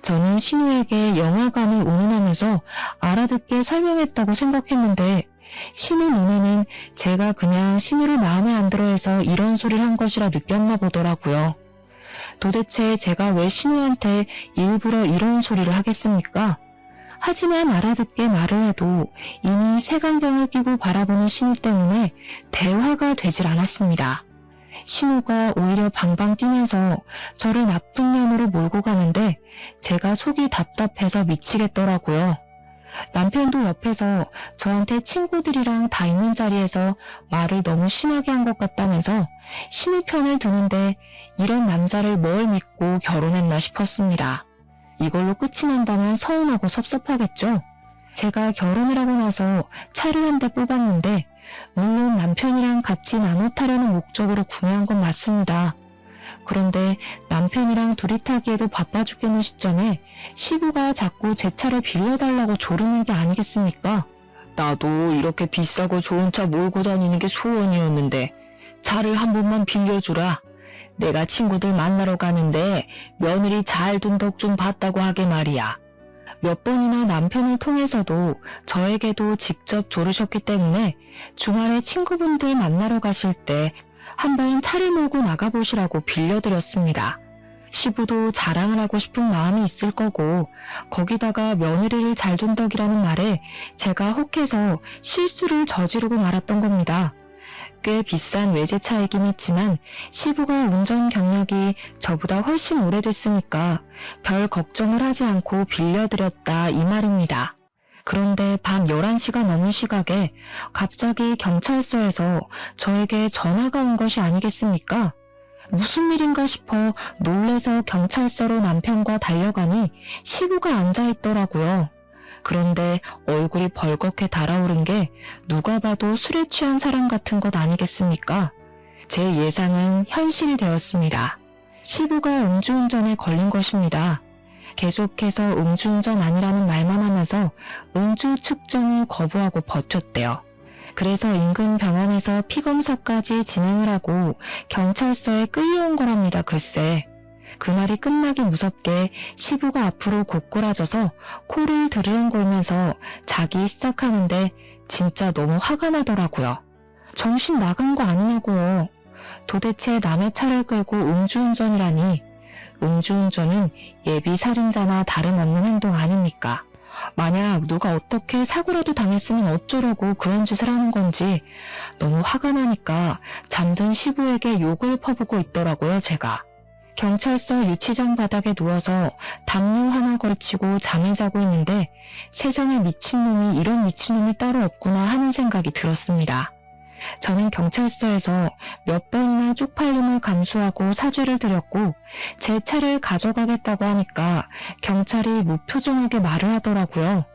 저는 신우에게 영화관을 운운하면서 알아듣게 설명했다고 생각했는데 신우 눈에는 제가 그냥 신우를 마음에 안 들어해서 이런 소리를 한 것이라 느꼈나 보더라고요. 도대체 제가 왜 신우한테 일부러 이런 소리를 하겠습니까? 하지만 알아듣게 말을 해도 이미 색안경을 끼고 바라보는 신우 때문에 대화가 되질 않았습니다. 신우가 오히려 방방 뛰면서 저를 나쁜 면으로 몰고 가는데 제가 속이 답답해서 미치겠더라고요. 남편도 옆에서 저한테 친구들이랑 다 있는 자리에서 말을 너무 심하게 한 것 같다면서 신우 편을 드는데 이런 남자를 뭘 믿고 결혼했나 싶었습니다. 이걸로 끝이 난다면 서운하고 섭섭하겠죠. 제가 결혼을 하고 나서 차를 한 대 뽑았는데 물론 남편이랑 같이 나눠 타려는 목적으로 구매한 건 맞습니다. 그런데 남편이랑 둘이 타기에도 바빠 죽겠는 시점에 시부가 자꾸 제 차를 빌려달라고 조르는 게 아니겠습니까? 나도 이렇게 비싸고 좋은 차 몰고 다니는 게 소원이었는데 차를 한 번만 빌려주라. 내가 친구들 만나러 가는데 며느리 잘 둔 덕 좀 봤다고 하게 말이야. 몇 번이나 남편을 통해서도 저에게도 직접 조르셨기 때문에 주말에 친구분들 만나러 가실 때 한번 차를 몰고 나가보시라고 빌려드렸습니다. 시부도 자랑을 하고 싶은 마음이 있을 거고 거기다가 며느리를 잘 둔 덕이라는 말에 제가 혹해서 실수를 저지르고 말았던 겁니다. 꽤 비싼 외제차이긴 했지만 시부가 운전 경력이 저보다 훨씬 오래됐으니까 별 걱정을 하지 않고 빌려드렸다 이 말입니다. 그런데 밤 11시가 넘은 시각에 갑자기 경찰서에서 저에게 전화가 온 것이 아니겠습니까? 무슨 일인가 싶어 놀래서 경찰서로 남편과 달려가니 시부가 앉아있더라고요. 그런데 얼굴이 벌겋게 달아오른 게 누가 봐도 술에 취한 사람 같은 것 아니겠습니까? 제 예상은 현실이 되었습니다. 시부가 음주운전에 걸린 것입니다. 계속해서 음주운전 아니라는 말만 하면서 음주 측정을 거부하고 버텼대요. 그래서 인근 병원에서 피검사까지 진행을 하고 경찰서에 끌려온 거랍니다. 글쎄. 그 말이 끝나기 무섭게 시부가 앞으로 고꾸라져서 코를 드르렁골면서 자기 시작하는데 진짜 너무 화가 나더라고요. 정신 나간 거 아니냐고요. 도대체 남의 차를 끌고 음주운전이라니. 음주운전은 예비 살인자나 다름없는 행동 아닙니까? 만약 누가 어떻게 사고라도 당했으면 어쩌려고 그런 짓을 하는 건지 너무 화가 나니까 잠든 시부에게 욕을 퍼붓고 있더라고요, 제가. 경찰서 유치장 바닥에 누워서 담요 하나 걸치고 잠을 자고 있는데 세상에 미친놈이 이런 미친놈이 따로 없구나 하는 생각이 들었습니다. 저는 경찰서에서 몇 번이나 쪽팔림을 감수하고 사죄를 드렸고 제 차를 가져가겠다고 하니까 경찰이 무표정하게 말을 하더라고요.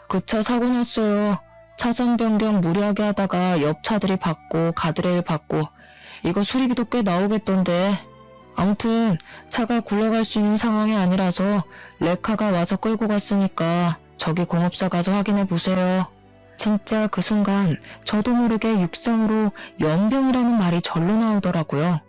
그 차 사고 났어요. 차선 변경 무리하게 하다가 옆 차들이 받고 가드레일 받고 이거 수리비도 꽤 나오겠던데. 아무튼 차가 굴러갈 수 있는 상황이 아니라서 레카가 와서 끌고 갔으니까 저기 공업사 가서 확인해 보세요. 진짜 그 순간 저도 모르게 육성으로 연병이라는 말이 절로 나오더라고요.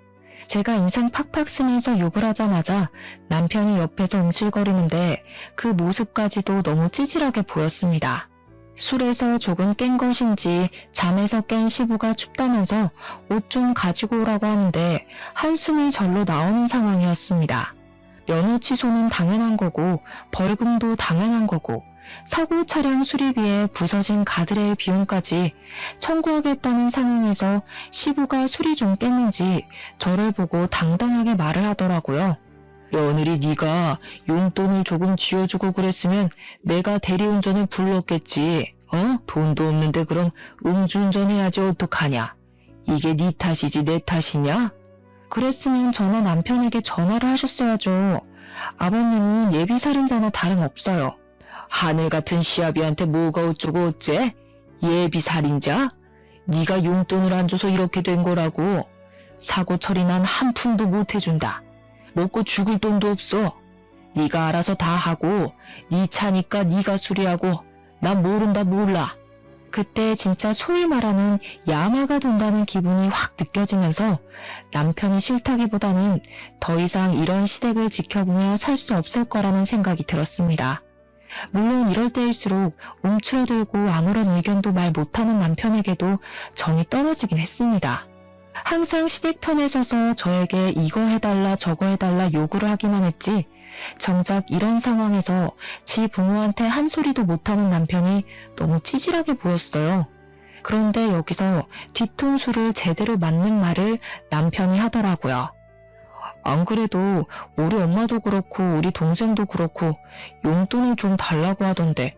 제가 인상 팍팍 쓰면서 욕을 하자마자 남편이 옆에서 움찔거리는데 그 모습까지도 너무 찌질하게 보였습니다. 술에서 조금 깬 것인지 잠에서 깬 시부가 춥다면서 옷 좀 가지고 오라고 하는데 한숨이 절로 나오는 상황이었습니다. 면허 취소는 당연한 거고 벌금도 당연한 거고 사고 차량 수리비에 부서진 가드레일 비용까지 청구하겠다는 상황에서 시부가 술이 좀 깼는지 저를 보고 당당하게 말을 하더라고요. 며느리 네가 용돈을 조금 쥐어주고 그랬으면 내가 대리운전을 불렀겠지. 돈도 없는데 그럼 음주운전해야지 어떡하냐. 이게 네 탓이지 내 탓이냐? 그랬으면 저나 남편에게 전화를 하셨어야죠. 아버님은 예비살인자나 다름없어요. 하늘 같은 시아비한테 뭐가 어쩌고 어째? 예비살인자? 네가 용돈을 안 줘서 이렇게 된 거라고. 사고 처리 난 한 푼도 못 해준다. 먹고 죽을 돈도 없어. 네가 알아서 다 하고 네 차니까 네가 수리하고 난 모른다 몰라. 그때 진짜 소위 말하는 야마가 돈다는 기분이 확 느껴지면서 남편이 싫다기보다는 더 이상 이런 시댁을 지켜보며 살 수 없을 거라는 생각이 들었습니다. 물론 이럴 때일수록 움츠러들고 아무런 의견도 말 못하는 남편에게도 정이 떨어지긴 했습니다. 항상 시댁 편에 서서 저에게 이거 해달라 저거 해달라 요구를 하기만 했지 정작 이런 상황에서 지 부모한테 한 소리도 못하는 남편이 너무 찌질하게 보였어요. 그런데 여기서 뒤통수를 제대로 맞는 말을 남편이 하더라고요. 안 그래도 우리 엄마도 그렇고 우리 동생도 그렇고 용돈을 좀 달라고 하던데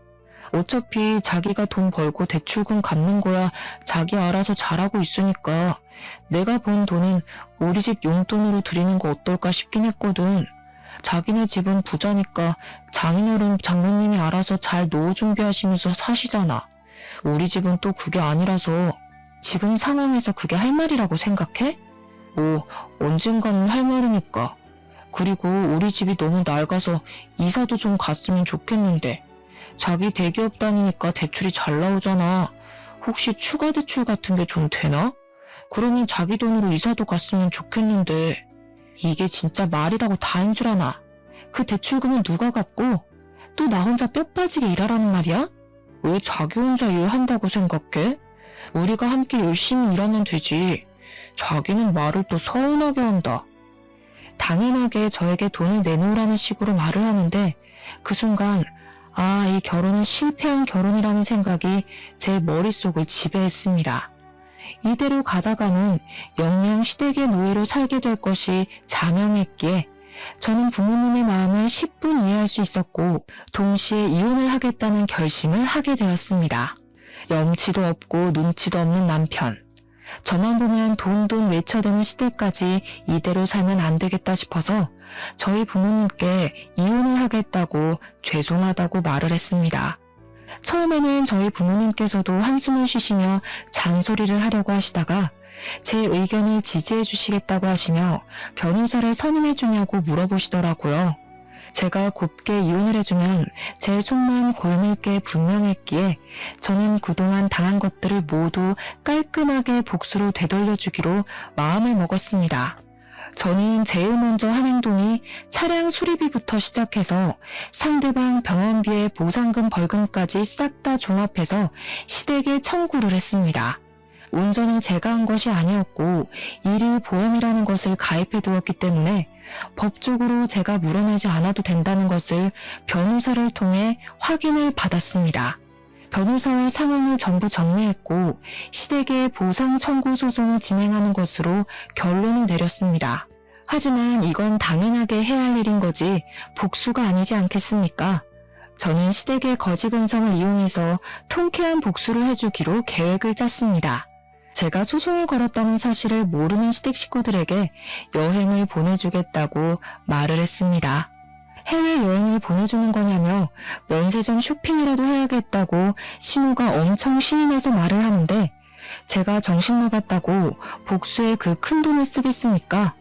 어차피 자기가 돈 벌고 대출금 갚는 거야 자기 알아서 잘하고 있으니까 내가 번 돈은 우리 집 용돈으로 드리는 거 어떨까 싶긴 했거든. 자기네 집은 부자니까 장인어른 장모님이 알아서 잘 노후 준비하시면서 사시잖아. 우리 집은 또 그게 아니라서 지금 상황에서 그게 할 말이라고 생각해? 뭐 언젠가는 할 말이니까. 그리고 우리 집이 너무 낡아서 이사도 좀 갔으면 좋겠는데 자기 대기업 다니니까 대출이 잘 나오잖아. 혹시 추가 대출 같은 게 좀 되나? 그러면 자기 돈으로 이사도 갔으면 좋겠는데 이게 진짜 말이라고 다인 줄 아나. 그 대출금은 누가 갚고 또 나 혼자 뼈 빠지게 일하라는 말이야? 왜 자기 혼자 일한다고 생각해? 우리가 함께 열심히 일하면 되지. 자기는 말을 또 서운하게 한다. 당연하게 저에게 돈을 내놓으라는 식으로 말을 하는데 그 순간 이 결혼은 실패한 결혼이라는 생각이 제 머릿속을 지배했습니다. 이대로 가다가는 영영 시댁의 노예로 살게 될 것이 자명했기에 저는 부모님의 마음을 10분 이해할 수 있었고 동시에 이혼을 하겠다는 결심을 하게 되었습니다. 염치도 없고 눈치도 없는 남편. 저만 보면 돈 외쳐대는 시댁까지 이대로 살면 안 되겠다 싶어서 저희 부모님께 이혼을 하겠다고 죄송하다고 말을 했습니다. 처음에는 저희 부모님께서도 한숨을 쉬시며 잔소리를 하려고 하시다가 제 의견을 지지해 주시겠다고 하시며 변호사를 선임해 주냐고 물어보시더라고요. 제가 곱게 이혼을 해주면 제 속만 골물게 분명했기에 저는 그동안 당한 것들을 모두 깔끔하게 복수로 되돌려주기로 마음을 먹었습니다. 저는 제일 먼저 한 행동이 차량 수리비부터 시작해서 상대방 병원비에 보상금 벌금까지 싹 다 종합해서 시댁에 청구를 했습니다. 운전은 제가 한 것이 아니었고 일일 보험이라는 것을 가입해 두었기 때문에 법적으로 제가 물어내지 않아도 된다는 것을 변호사를 통해 확인을 받았습니다. 변호사와 상황을 전부 정리했고 시댁에 보상 청구 소송을 진행하는 것으로 결론을 내렸습니다. 하지만 이건 당연하게 해야 할 일인 거지 복수가 아니지 않겠습니까? 저는 시댁의 거지근성을 이용해서 통쾌한 복수를 해주기로 계획을 짰습니다. 제가 소송을 걸었다는 사실을 모르는 시댁 식구들에게 여행을 보내주겠다고 말을 했습니다. 해외여행을 보내주는 거냐며 면세점 쇼핑이라도 해야겠다고 신우가 엄청 신이 나서 말을 하는데 제가 정신 나갔다고 복수에 그 큰 돈을 쓰겠습니까?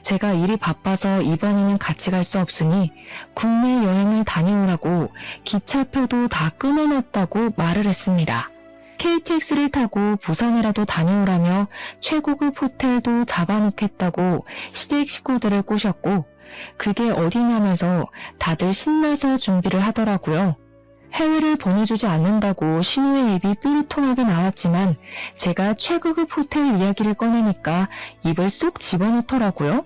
제가 일이 바빠서 이번에는 같이 갈 수 없으니 국내 여행을 다녀오라고 기차표도 다 끊어놨다고 말을 했습니다. KTX를 타고 부산이라도 다녀오라며 최고급 호텔도 잡아놓겠다고 시댁 식구들을 꼬셨고 그게 어디냐면서 다들 신나서 준비를 하더라고요. 해외를 보내주지 않는다고 신우의 입이 뾰루통하게 나왔지만 제가 최고급 호텔 이야기를 꺼내니까 입을 쏙 집어넣더라고요.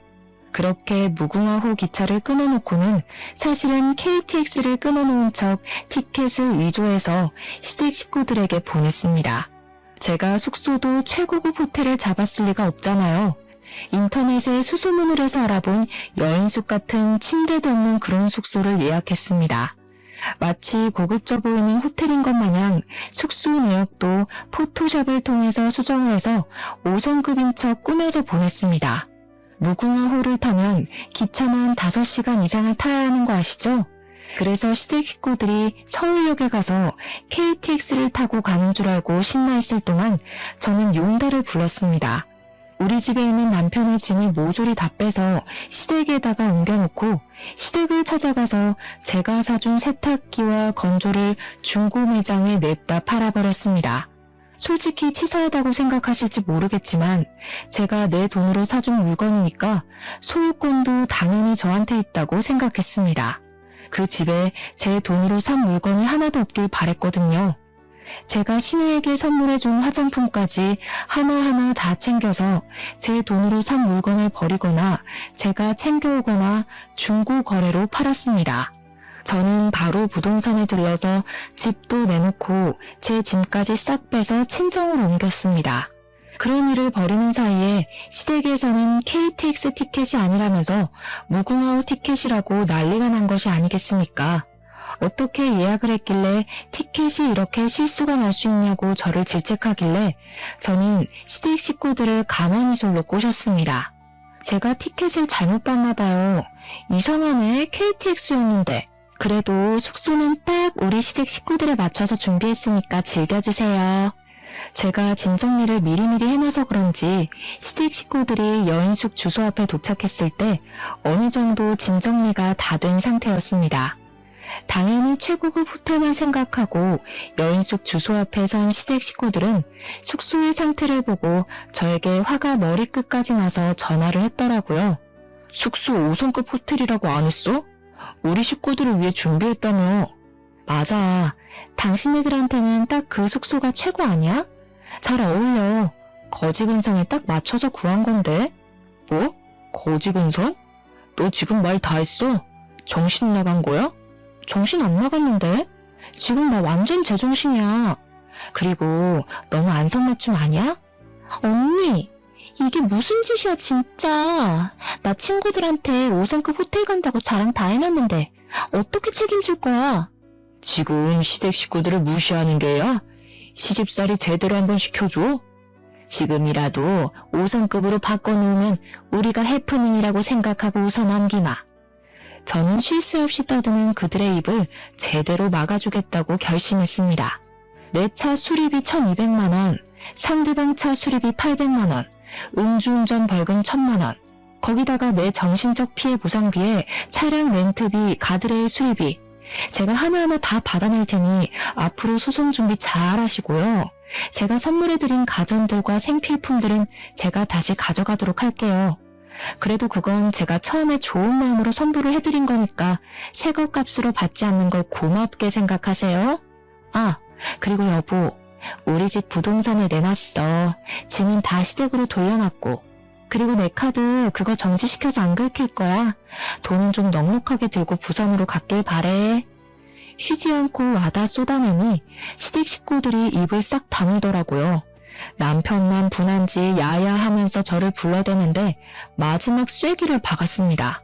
그렇게 무궁화호 기차를 끊어놓고는 사실은 KTX를 끊어놓은 척 티켓을 위조해서 시댁 식구들에게 보냈습니다. 제가 숙소도 최고급 호텔을 잡았을 리가 없잖아요. 인터넷에 수소문을 해서 알아본 여인숙 같은 침대도 없는 그런 숙소를 예약했습니다. 마치 고급져 보이는 호텔인 것 마냥 숙소 내역도 포토샵을 통해서 수정을 해서 5성급인 척 꾸며서 보냈습니다. 무궁화호를 타면 기차만 5시간 이상을 타야 하는 거 아시죠? 그래서 시댁 식구들이 서울역에 가서 KTX를 타고 가는 줄 알고 신나 있을 동안 저는 용달을 불렀습니다. 우리 집에 있는 남편의 짐을 모조리 다 빼서 시댁에다가 옮겨놓고 시댁을 찾아가서 제가 사준 세탁기와 건조를 중고 매장에 냅다 팔아버렸습니다. 솔직히 치사하다고 생각하실지 모르겠지만 제가 내 돈으로 사준 물건이니까 소유권도 당연히 저한테 있다고 생각했습니다. 그 집에 제 돈으로 산 물건이 하나도 없길 바랬거든요. 제가 신우에게 선물해준 화장품까지 하나하나 다 챙겨서 제 돈으로 산 물건을 버리거나 제가 챙겨오거나 중고 거래로 팔았습니다. 저는 바로 부동산에 들러서 집도 내놓고 제 짐까지 싹 빼서 친정으로 옮겼습니다. 그런 일을 벌이는 사이에 시댁에서는 KTX 티켓이 아니라면서 무궁화호 티켓이라고 난리가 난 것이 아니겠습니까? 어떻게 예약을 했길래 티켓이 이렇게 실수가 날 수 있냐고 저를 질책하길래 저는 시댁 식구들을 가만히 솔로 꼬셨습니다. 제가 티켓을 잘못 봤나 봐요. 이상하네, KTX였는데. 그래도 숙소는 딱 우리 시댁 식구들에 맞춰서 준비했으니까 즐겨주세요. 제가 짐 정리를 미리미리 해놔서 그런지 시댁 식구들이 여인숙 주소 앞에 도착했을 때 어느 정도 짐 정리가 다 된 상태였습니다. 당연히 최고급 호텔만 생각하고 여인숙 주소 앞에 선 시댁 식구들은 숙소의 상태를 보고 저에게 화가 머리끝까지 나서 전화를 했더라고요. 숙소 5성급 호텔이라고 안 했어? 우리 식구들을 위해 준비했다며. 맞아. 당신네들한테는 딱 그 숙소가 최고 아니야? 잘 어울려. 거지근성에 딱 맞춰서 구한 건데. 뭐? 거지근성? 너 지금 말 다 했어? 정신 나간 거야? 정신 안 나갔는데? 지금 나 완전 제정신이야. 그리고 너무 안성맞춤 아니야? 언니, 이게 무슨 짓이야, 진짜. 나 친구들한테 5성급 호텔 간다고 자랑 다 해놨는데, 어떻게 책임질 거야? 지금 시댁 식구들을 무시하는 게야? 시집살이 제대로 한번 시켜줘. 지금이라도 5성급으로 바꿔놓으면 우리가 해프닝이라고 생각하고 웃어 넘기마. 저는 쉴 새 없이 떠드는 그들의 입을 제대로 막아주겠다고 결심했습니다. 내 차 수리비 1,200만 원, 상대방 차 수리비 800만 원, 음주운전 벌금 1,000만 원, 거기다가 내 정신적 피해 보상비에 차량 렌트비, 가드레일 수리비, 제가 하나하나 다 받아낼 테니 앞으로 소송 준비 잘 하시고요. 제가 선물해드린 가전들과 생필품들은 제가 다시 가져가도록 할게요. 그래도 그건 제가 처음에 좋은 마음으로 선물을 해드린 거니까 새거 값으로 받지 않는 걸 고맙게 생각하세요. 아, 그리고 여보, 우리 집 부동산에 내놨어. 짐은 다 시댁으로 돌려놨고. 그리고 내 카드 그거 정지시켜서 안 긁힐 거야. 돈은 좀 넉넉하게 들고 부산으로 갔길 바래. 쉬지 않고 와다 쏟아내니 시댁 식구들이 입을 싹 다물더라고요. 남편만 분한지 야야하면서 저를 불러대는데 마지막 쐐기를 박았습니다.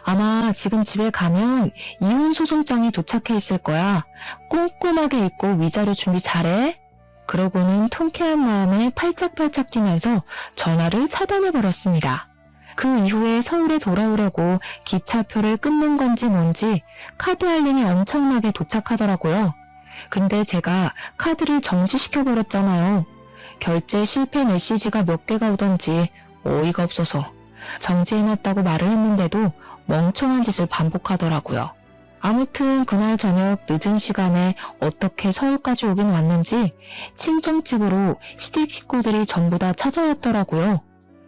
아마 지금 집에 가면 이혼 소송장이 도착해 있을 거야. 꼼꼼하게 읽고 위자료 준비 잘해. 그러고는 통쾌한 마음에 팔짝팔짝 뛰면서 전화를 차단해버렸습니다. 그 이후에 서울에 돌아오려고 기차표를 끊는 건지 뭔지 카드 알림이 엄청나게 도착하더라고요. 근데 제가 카드를 정지시켜버렸잖아요. 결제 실패 메시지가 몇 개가 오던지 어이가 없어서 정지해놨다고 말을 했는데도 멍청한 짓을 반복하더라고요. 아무튼 그날 저녁 늦은 시간에 어떻게 서울까지 오긴 왔는지 친정집으로 시댁 식구들이 전부 다 찾아왔더라고요.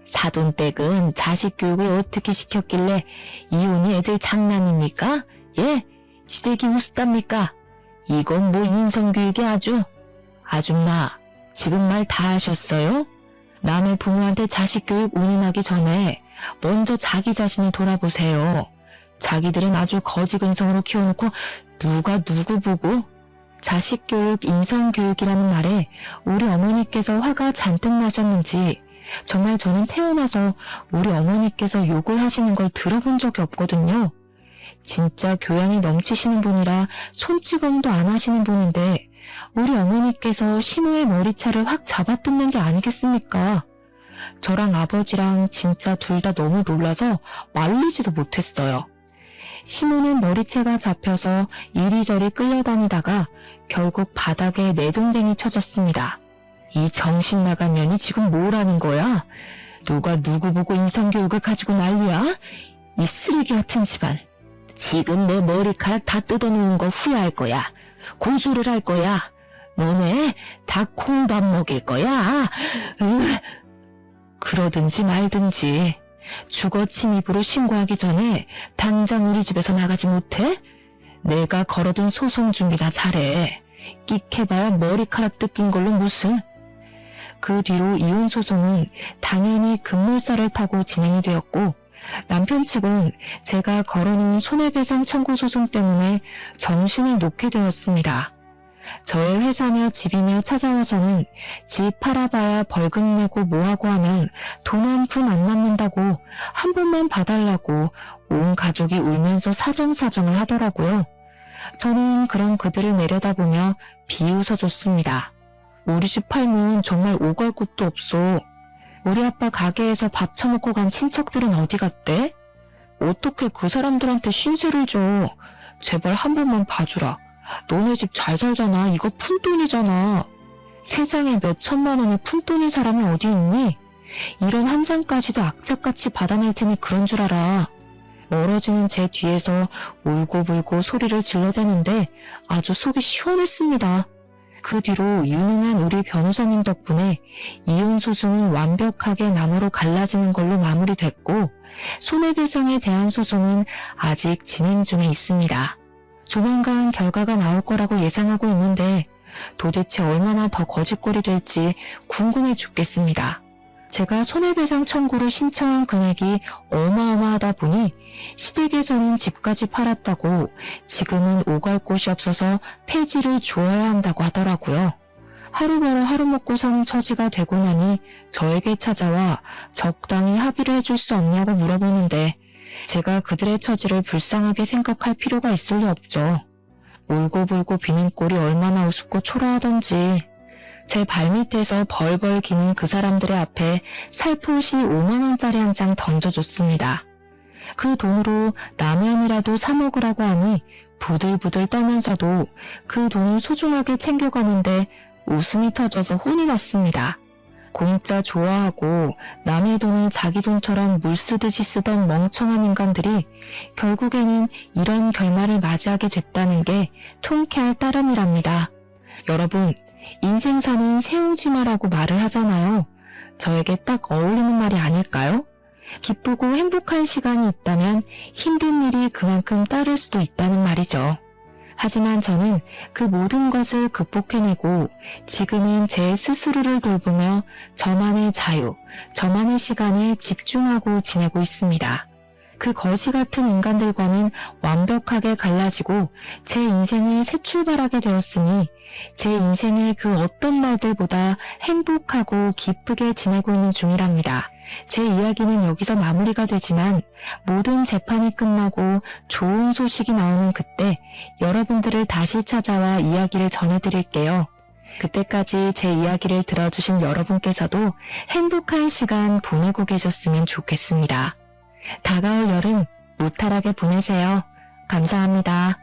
사돈댁은 자식 교육을 어떻게 시켰길래 이혼이 애들 장난입니까? 예? 시댁이 우습답니까? 이건 뭐 인성교육이 아주. 아줌마, 지금 말 다 하셨어요? 남의 부모한테 자식 교육 운운하기 전에 먼저 자기 자신을 돌아보세요. 자기들은 아주 거지근성으로 키워놓고 누가 누구 보고? 자식 교육, 인성 교육이라는 말에 우리 어머니께서 화가 잔뜩 나셨는지 정말 저는 태어나서 우리 어머니께서 욕을 하시는 걸 들어본 적이 없거든요. 진짜 교양이 넘치시는 분이라 손찌검도 안 하시는 분인데 우리 어머니께서 시모의 머리차를 확 잡아뜯는 게 아니겠습니까? 저랑 아버지랑 진짜 둘 다 너무 놀라서 말리지도 못했어요. 시모는 머리채가 잡혀서 이리저리 끌려다니다가 결국 바닥에 내동댕이 쳐졌습니다. 이 정신 나간 년이 지금 뭘 하는 거야? 누가 누구 보고 인성교육을 가지고 난리야? 이 쓰레기 같은 집안. 지금 내 머리카락 다 뜯어놓은 거 후회할 거야. 고소를 할 거야. 너네 다 콩밥 먹일 거야. 그러든지 말든지. 주거 침입으로 신고하기 전에 당장 우리 집에서 나가지 못해? 내가 걸어둔 소송 준비나 잘해. 끽해봐야 머리카락 뜯긴 걸로 무슨. 그 뒤로 이혼 소송은 당연히 급물살을 타고 진행이 되었고 남편 측은 제가 걸어놓은 손해배상 청구 소송 때문에 정신을 놓게 되었습니다. 저의 회사며 집이며 찾아와서는 집 팔아봐야 벌금 내고 뭐하고 하면 돈 한 푼 안 남는다고 한 번만 봐달라고 온 가족이 울면서 사정사정을 하더라고요. 저는 그런 그들을 내려다보며 비웃어줬습니다. 우리 집 팔면 정말 오갈 곳도 없어. 우리 아빠 가게에서 밥 처먹고 간 친척들은 어디 갔대? 어떻게 그 사람들한테 신세를 줘. 제발 한 번만 봐주라. 너네 집 잘 살잖아. 이거 푼돈이잖아. 세상에 몇 천만 원이 푼돈인 사람이 어디 있니? 이런 한 장까지도 악착같이 받아낼 테니 그런 줄 알아. 멀어지는 제 뒤에서 울고불고 소리를 질러대는데 아주 속이 시원했습니다. 그 뒤로 유능한 우리 변호사님 덕분에 이혼 소송은 완벽하게 나무로 갈라지는 걸로 마무리됐고 손해배상에 대한 소송은 아직 진행 중에 있습니다. 조만간 결과가 나올 거라고 예상하고 있는데 도대체 얼마나 더 거짓골이 될지 궁금해 죽겠습니다. 제가 손해배상 청구를 신청한 금액이 어마어마하다 보니 시댁에서는 집까지 팔았다고 지금은 오갈 곳이 없어서 폐지를 주어야 한다고 하더라고요. 하루 벌어 하루 먹고 사는 처지가 되고 나니 저에게 찾아와 적당히 합의를 해줄 수 없냐고 물어보는데 제가 그들의 처지를 불쌍하게 생각할 필요가 있을 리 없죠. 울고불고 비는 꼴이 얼마나 우습고 초라하던지. 제 발밑에서 벌벌 기는 그 사람들의 앞에 살포시 5만 원짜리 한 장 던져줬습니다. 그 돈으로 라면이라도 사 먹으라고 하니 부들부들 떨면서도 그 돈을 소중하게 챙겨가는데 웃음이 터져서 혼이 났습니다. 공짜 좋아하고 남의 돈을 자기 돈처럼 물 쓰듯이 쓰던 멍청한 인간들이 결국에는 이런 결말을 맞이하게 됐다는 게 통쾌할 따름이랍니다. 여러분, 인생사는 세옹지마라고 말을 하잖아요. 저에게 딱 어울리는 말이 아닐까요? 기쁘고 행복한 시간이 있다면 힘든 일이 그만큼 따를 수도 있다는 말이죠. 하지만 저는 그 모든 것을 극복해내고 지금은 제 스스로를 돌보며 저만의 자유, 저만의 시간에 집중하고 지내고 있습니다. 그 거지 같은 인간들과는 완벽하게 갈라지고 제 인생을 새 출발하게 되었으니 제 인생의 그 어떤 날들보다 행복하고 기쁘게 지내고 있는 중이랍니다. 제 이야기는 여기서 마무리가 되지만 모든 재판이 끝나고 좋은 소식이 나오는 그때 여러분들을 다시 찾아와 이야기를 전해드릴게요. 그때까지 제 이야기를 들어주신 여러분께서도 행복한 시간 보내고 계셨으면 좋겠습니다. 다가올 여름 무탈하게 보내세요. 감사합니다.